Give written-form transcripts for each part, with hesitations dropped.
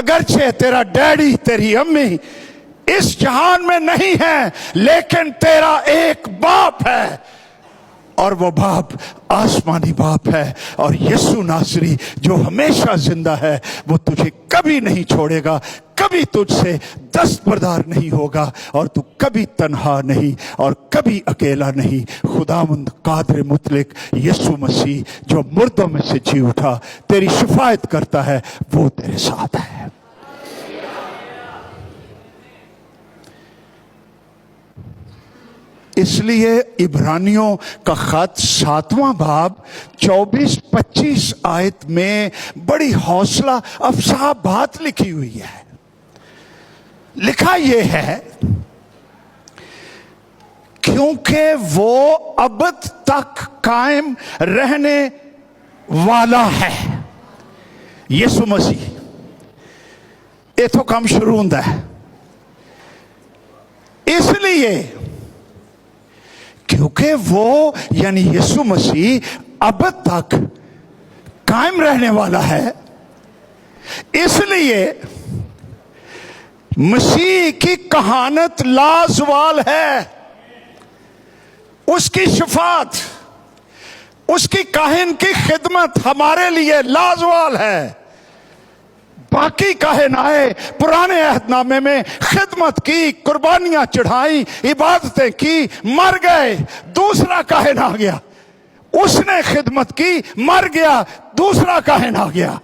अगरचे तेरा डैडी तेरी अम्मी इस जहान में नहीं है, लेकिन तेरा एक बाप है और वो बाप आसमानी बाप है। और यीशु नासरी जो हमेशा जिंदा है, वो तुझे कभी नहीं छोड़ेगा, कभी तुझसे दस्तबरदार नहीं होगा, और तू कभी तन्हा नहीं और कभी अकेला नहीं। खुदावंद कादिर मुतलक यीशु मसीह जो मुर्दों में से जी उठा, तेरी शिफायत करता है, वो तेरे साथ है। इसलिए इब्रानियों का खत 7वां बाब 24-25 आयत में बड़ी हौसला अफजा बात लिखी हुई है। लिखा यह है, क्योंकि वो अबद तक कायम रहने वाला है। यीशु मसीह इथों काम शुरू होता है। इसलिए क्योंकि वो यानी यीशु मसीह अब तक कायम रहने वाला है, इसलिए मसीह की कहानत लाजवाल है। उसकी शफात, उसकी काहिन की खिदमत हमारे लिए लाजवाल है। बाकी काहिन आए, पुराने अहदनामे में खिदमत की, कुर्बानियां चढ़ाई, इबादतें की, मर गए, दूसरा काहिन आ गया, उसने खिदमत की, मर गया, दूसरा काहिन आ गया।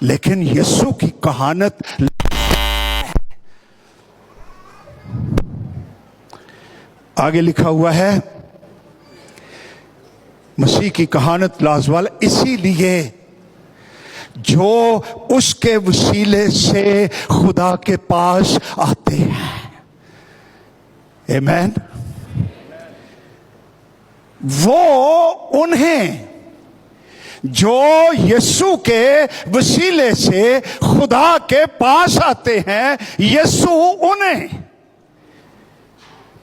लेकिन यीशु की कहानत आगे लिखा हुआ है, मसीह की कहानत लाजवाल, इसीलिए जो उसके वसीले से खुदा के पास आते हैं, आमीन, वो उन्हें जो यीशु के वसीले से खुदा के पास आते हैं, यीशु उन्हें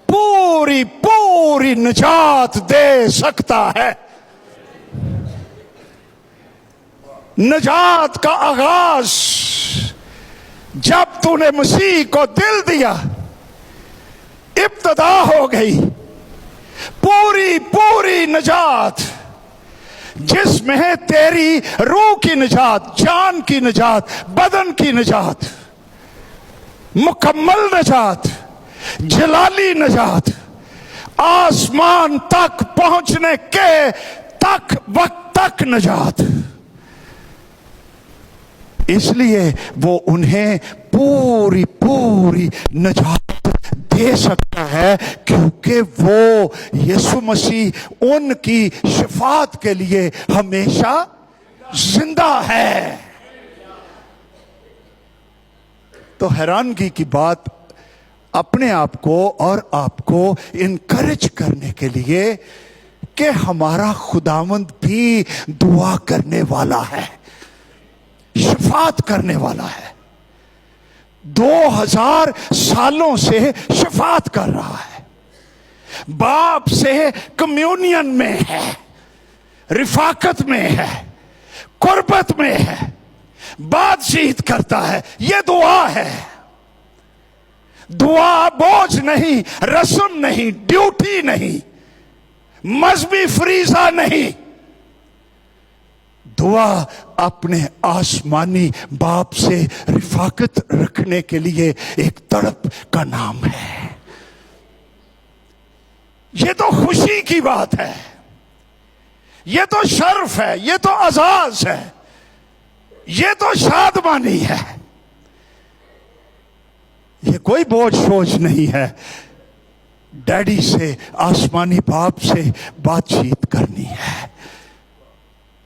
पूरी पूरी निजात दे सकता है। निजात का आगाज जब तूने मसीह को दिल दिया, इब्तदा हो गई पूरी पूरी निजात, जिसमें तेरी रूह की निजात, जान की निजात, बदन की निजात, मुकम्मल निजात, जलाली निजात, आसमान तक पहुंचने के तक वक्त तक निजात। इसलिए वो उन्हें पूरी पूरी निजात दे सकता है, क्योंकि वो यीशु मसीह उनकी शफात के लिए हमेशा जिंदा है। तो हैरानगी की बात, अपने आप को और आपको इनकरेज करने के लिए कि हमारा खुदावंद भी दुआ करने वाला है, शफात करने वाला है। 2000 सालों से शफात कर रहा है, बाप से कम्युनियन में है, रिफाकत में है, कुर्बत में है, बातचीत करता है। यह दुआ है। दुआ बोझ नहीं, रस्म नहीं, ड्यूटी नहीं, मजहबी फरीजा नहीं। दुआ अपने आसमानी बाप से रिफाकत रखने के लिए एक तड़प का नाम है। ये तो खुशी की बात है, ये तो शर्फ है, ये तो अजाज है, ये तो शादमानी है। ये कोई बोझ सोच नहीं है। डैडी से, आसमानी बाप से बातचीत करनी है,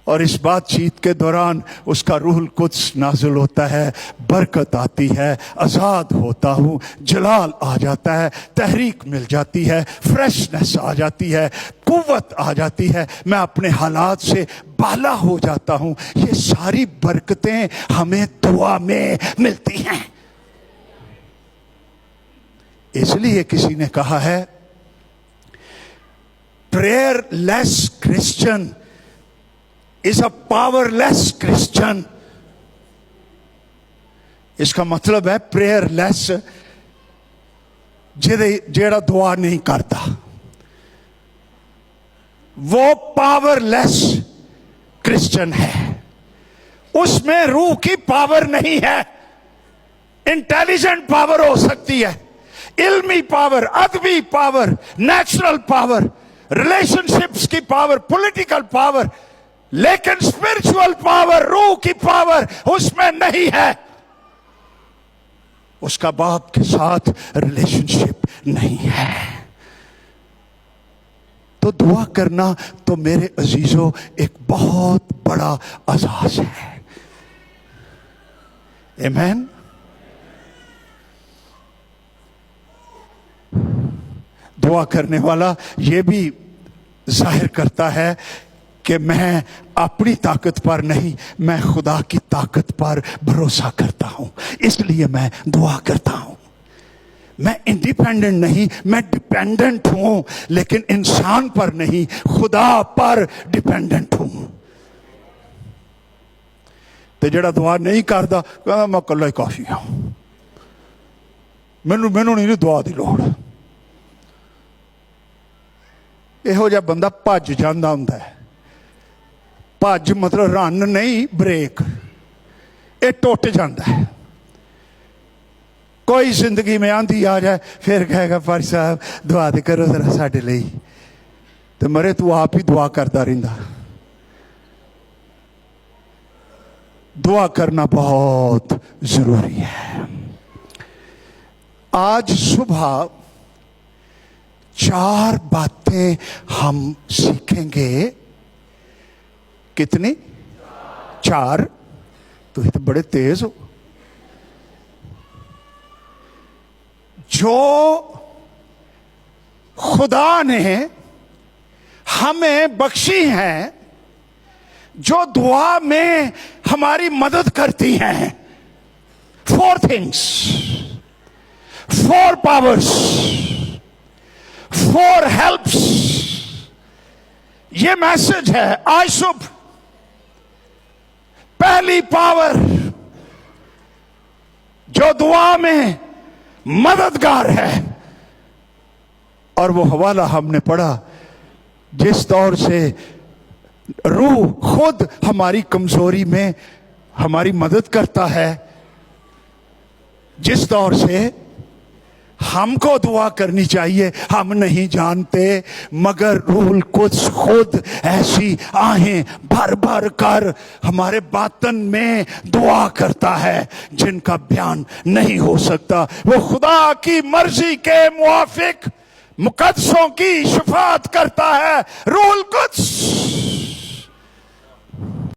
और इस बातचीत के दौरान उसका रूहुल कुद्स नाज़िल होता है, बरकत आती है, आज़ाद होता हूँ, जलाल आ जाता है, तहरीक मिल जाती है, फ्रेशनेस आ जाती है, कुव्वत आ जाती है, मैं अपने हालात से बाला हो जाता हूँ। ये सारी बरकतें हमें दुआ में मिलती हैं। इसलिए किसी ने कहा है, प्रेयरलेस Christian is a powerless Christian। इसका मतलब है प्रेयरलेस जेड़ा दुआ नहीं करता वो पावरलेस क्रिश्चियन है। उसमें रूह की पावर नहीं है। इंटेलिजेंट पावर हो सकती है, इल्मी पावर, अदबी पावर, नेचुरल पावर, रिलेशनशिप्स की पावर, पॉलिटिकल पावर, लेकिन स्पिरिचुअल पावर, रूह की पावर उसमें नहीं है। उसका बाप के साथ रिलेशनशिप नहीं है। तो दुआ करना तो मेरे अजीजों एक बहुत बड़ा अजाज है। आमीन। दुआ करने वाला ये भी जाहिर करता है कि मैं अपनी ताकत पर नहीं, मैं खुदा की ताकत पर भरोसा करता हूं, इसलिए मैं दुआ करता हूं। मैं इंडिपेंडेंट नहीं, मैं डिपेंडेंट हूं, लेकिन इंसान पर नहीं, खुदा पर डिपेंडेंट हूं। तो जेड़ा दुआ नहीं करता कहता मैं कल्ला ही काफी हूं, मैनू नहीं दुआ की लोड़। इहो जिहा बंदा भज जांदा हुंदा है। भज मतलब रन नहीं, ब्रेक, ये टुट जाता है। कोई जिंदगी में आंधी आ जाए फिर कहेगा फारी साहब दुआ तो करो जरा साडे लई, तो मरे तू आप ही दुआ करता रहिंदा। दुआ करना बहुत जरूरी है। आज सुबह 4 बातें हम सीखेंगे। कितनी? 4। तो ये तो बड़े तेज हो। जो खुदा ने हमें बख्शी हैं, जो दुआ में हमारी मदद करती हैं। 4 थिंग्स, 4 पावर्स, 4 हेल्प्स। ये मैसेज है आज सुबह। पहली पावर जो दुआ में मददगार है, और वो हवाला हमने पढ़ा जिस दौर से रूह खुद हमारी कमजोरी में हमारी मदद करता है, जिस दौर से हमको दुआ करनी चाहिए हम नहीं जानते, मगर रूहुल कुद्स खुद ऐसी आहें भर भर कर हमारे बातन में दुआ करता है जिनका बयान नहीं हो सकता। वो खुदा की मर्जी के मुआफिक मुकद्दसों की शफाअत करता है। रूहुल कुद्स